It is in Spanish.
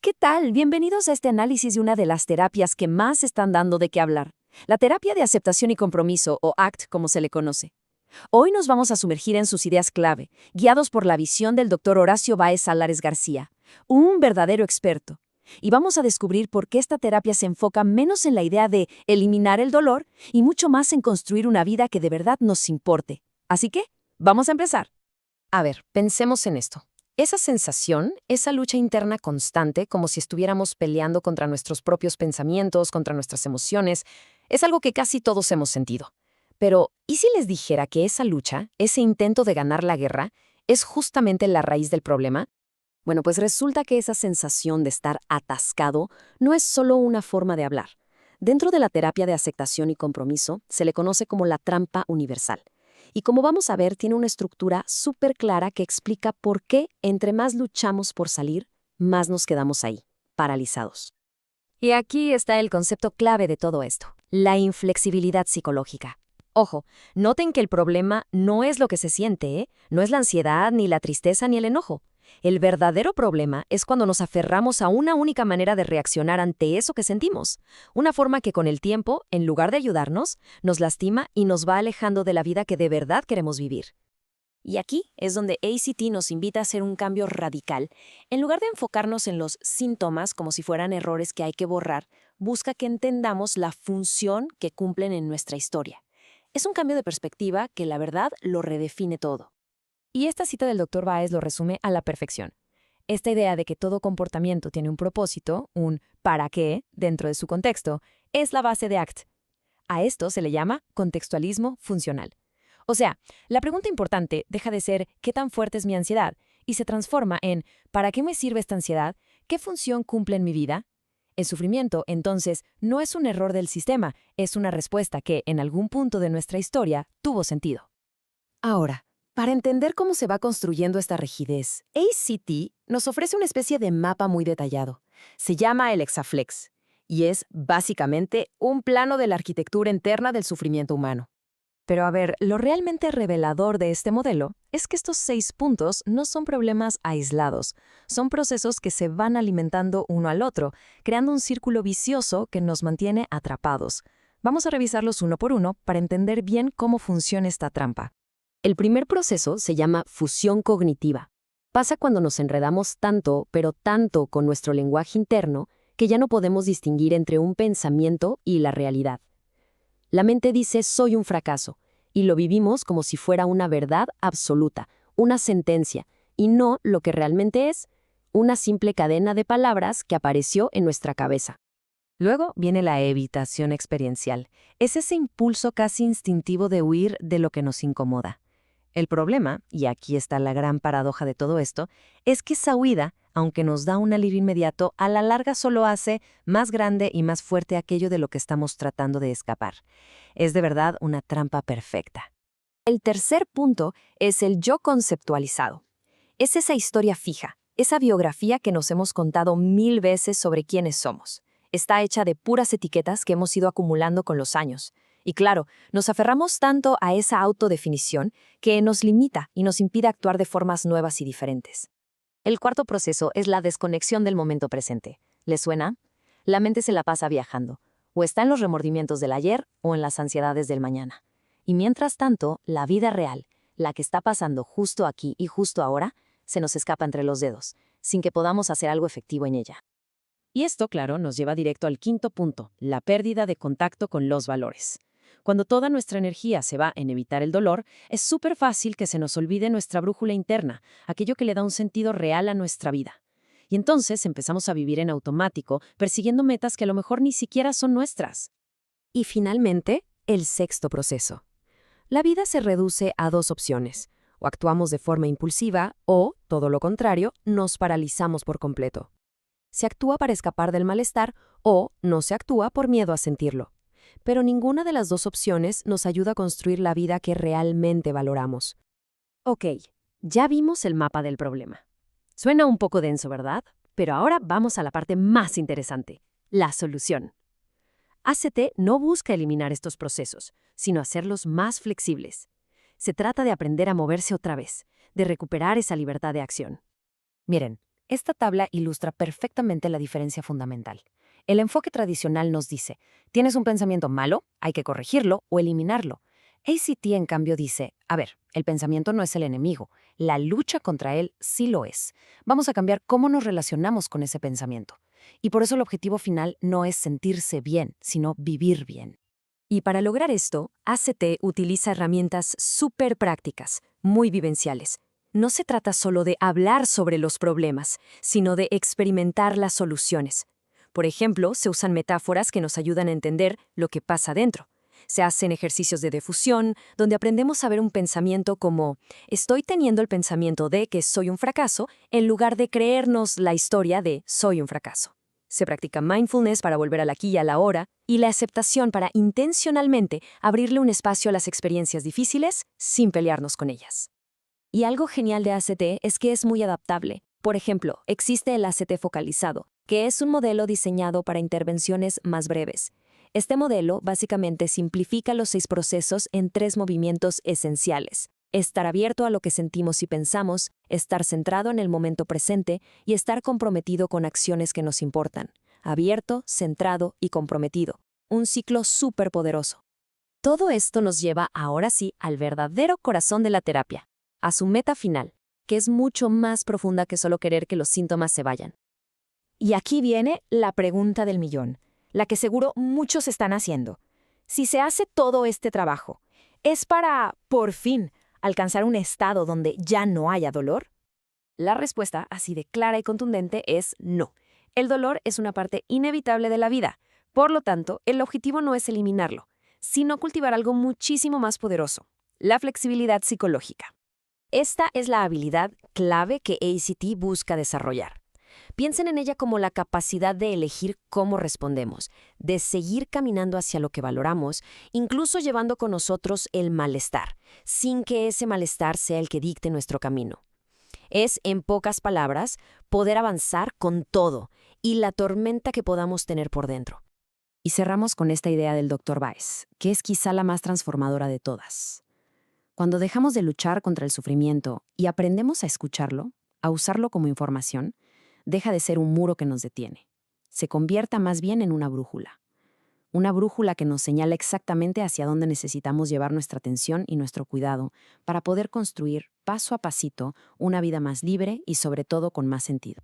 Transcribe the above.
¿Qué tal? Bienvenidos a este análisis de una de las terapias que más están dando de qué hablar, la terapia de aceptación y compromiso, o ACT como se le conoce. Hoy nos vamos a sumergir en sus ideas clave, guiados por la visión del Dr. Horacio Báez Salares García, un verdadero experto. Y vamos a descubrir por qué esta terapia se enfoca menos en la idea de eliminar el dolor y mucho más en construir una vida que de verdad nos importe. Así que, vamos a empezar. A ver, pensemos en esto. Esa sensación, esa lucha interna constante, como si estuviéramos peleando contra nuestros propios pensamientos, contra nuestras emociones, es algo que casi todos hemos sentido. Pero, ¿y si les dijera que esa lucha, ese intento de ganar la guerra, es justamente la raíz del problema? Bueno, pues resulta que esa sensación de estar atascado no es solo una forma de hablar. Dentro de la terapia de aceptación y compromiso se le conoce como la trampa universal. Y como vamos a ver, tiene una estructura súper clara que explica por qué entre más luchamos por salir, más nos quedamos ahí, paralizados. Y aquí está el concepto clave de todo esto, la inflexibilidad psicológica. Ojo, noten que el problema no es lo que se siente, ¿eh? No es la ansiedad, ni la tristeza, ni el enojo. El verdadero problema es cuando nos aferramos a una única manera de reaccionar ante eso que sentimos, una forma que con el tiempo, en lugar de ayudarnos, nos lastima y nos va alejando de la vida que de verdad queremos vivir. Y aquí es donde ACT nos invita a hacer un cambio radical. En lugar de enfocarnos en los síntomas como si fueran errores que hay que borrar, busca que entendamos la función que cumplen en nuestra historia. Es un cambio de perspectiva que la verdad lo redefine todo. Y esta cita del Dr. Báez lo resume a la perfección. Esta idea de que todo comportamiento tiene un propósito, un para qué, dentro de su contexto, es la base de ACT. A esto se le llama contextualismo funcional. O sea, la pregunta importante deja de ser ¿qué tan fuerte es mi ansiedad? Y se transforma en ¿para qué me sirve esta ansiedad? ¿Qué función cumple en mi vida? El sufrimiento, entonces, no es un error del sistema, es una respuesta que, en algún punto de nuestra historia, tuvo sentido. Ahora, para entender cómo se va construyendo esta rigidez, ACT nos ofrece una especie de mapa muy detallado. Se llama el Hexaflex, y es, básicamente, un plano de la arquitectura interna del sufrimiento humano. Pero a ver, lo realmente revelador de este modelo es que estos 6 puntos no son problemas aislados, son procesos que se van alimentando uno al otro, creando un círculo vicioso que nos mantiene atrapados. Vamos a revisarlos uno por uno para entender bien cómo funciona esta trampa. El primer proceso se llama fusión cognitiva. Pasa cuando nos enredamos tanto, pero tanto con nuestro lenguaje interno, que ya no podemos distinguir entre un pensamiento y la realidad. La mente dice soy un fracaso, y lo vivimos como si fuera una verdad absoluta, una sentencia, y no lo que realmente es, una simple cadena de palabras que apareció en nuestra cabeza. Luego viene la evitación experiencial. Es ese impulso casi instintivo de huir de lo que nos incomoda. El problema, y aquí está la gran paradoja de todo esto, es que esa huida, aunque nos da un alivio inmediato, a la larga solo hace más grande y más fuerte aquello de lo que estamos tratando de escapar. Es de verdad una trampa perfecta. El tercer punto es el yo conceptualizado. Es esa historia fija, esa biografía que nos hemos contado 1000 veces sobre quiénes somos. Está hecha de puras etiquetas que hemos ido acumulando con los años. Y claro, nos aferramos tanto a esa autodefinición que nos limita y nos impide actuar de formas nuevas y diferentes. El cuarto proceso es la desconexión del momento presente. ¿Les suena? La mente se la pasa viajando. O está en los remordimientos del ayer o en las ansiedades del mañana. Y mientras tanto, la vida real, la que está pasando justo aquí y justo ahora, se nos escapa entre los dedos, sin que podamos hacer algo efectivo en ella. Y esto, claro, nos lleva directo al quinto punto, la pérdida de contacto con los valores. Cuando toda nuestra energía se va en evitar el dolor, es súper fácil que se nos olvide nuestra brújula interna, aquello que le da un sentido real a nuestra vida. Y entonces empezamos a vivir en automático, persiguiendo metas que a lo mejor ni siquiera son nuestras. Y finalmente, el sexto proceso. La vida se reduce a 2 opciones. O actuamos de forma impulsiva o, todo lo contrario, nos paralizamos por completo. Se actúa para escapar del malestar o no se actúa por miedo a sentirlo. Pero ninguna de las 2 opciones nos ayuda a construir la vida que realmente valoramos. Ok, ya vimos el mapa del problema. Suena un poco denso, ¿verdad? Pero ahora vamos a la parte más interesante, la solución. ACT no busca eliminar estos procesos, sino hacerlos más flexibles. Se trata de aprender a moverse otra vez, de recuperar esa libertad de acción. Miren, Esta tabla ilustra perfectamente la diferencia fundamental. El enfoque tradicional nos dice, tienes un pensamiento malo, hay que corregirlo o eliminarlo. ACT, en cambio, dice, a ver, el pensamiento no es el enemigo, la lucha contra él sí lo es. Vamos a cambiar cómo nos relacionamos con ese pensamiento. Y por eso el objetivo final no es sentirse bien, sino vivir bien. Y para lograr esto, ACT utiliza herramientas súper prácticas, muy vivenciales. No se trata solo de hablar sobre los problemas, sino de experimentar las soluciones. Por ejemplo, se usan metáforas que nos ayudan a entender lo que pasa dentro. Se hacen ejercicios de difusión, donde aprendemos a ver un pensamiento como estoy teniendo el pensamiento de que soy un fracaso, en lugar de creernos la historia de soy un fracaso. Se practica mindfulness para volver al aquí y a la hora, y la aceptación para intencionalmente abrirle un espacio a las experiencias difíciles sin pelearnos con ellas. Y algo genial de ACT es que es muy adaptable. Por ejemplo, existe el ACT focalizado, que es un modelo diseñado para intervenciones más breves. Este modelo básicamente simplifica los 6 procesos en 3 movimientos esenciales: estar abierto a lo que sentimos y pensamos, estar centrado en el momento presente y estar comprometido con acciones que nos importan. Abierto, centrado y comprometido. Un ciclo súper poderoso. Todo esto nos lleva ahora sí al verdadero corazón de la terapia, a su meta final, que es mucho más profunda que solo querer que los síntomas se vayan. Y aquí viene la pregunta del millón, la que seguro muchos están haciendo. Si se hace todo este trabajo, ¿es para, por fin, alcanzar un estado donde ya no haya dolor? La respuesta, así de clara y contundente, es no. El dolor es una parte inevitable de la vida. Por lo tanto, el objetivo no es eliminarlo, sino cultivar algo muchísimo más poderoso: la flexibilidad psicológica. Esta es la habilidad clave que ACT busca desarrollar. Piensen en ella como la capacidad de elegir cómo respondemos, de seguir caminando hacia lo que valoramos, incluso llevando con nosotros el malestar, sin que ese malestar sea el que dicte nuestro camino. Es, en pocas palabras, poder avanzar con todo y la tormenta que podamos tener por dentro. Y cerramos con esta idea del Dr. Baez, que es quizá la más transformadora de todas. Cuando dejamos de luchar contra el sufrimiento y aprendemos a escucharlo, a usarlo como información, deja de ser un muro que nos detiene. Se convierta más bien en una brújula. Una brújula que nos señala exactamente hacia dónde necesitamos llevar nuestra atención y nuestro cuidado para poder construir, paso a pasito, una vida más libre y sobre todo con más sentido.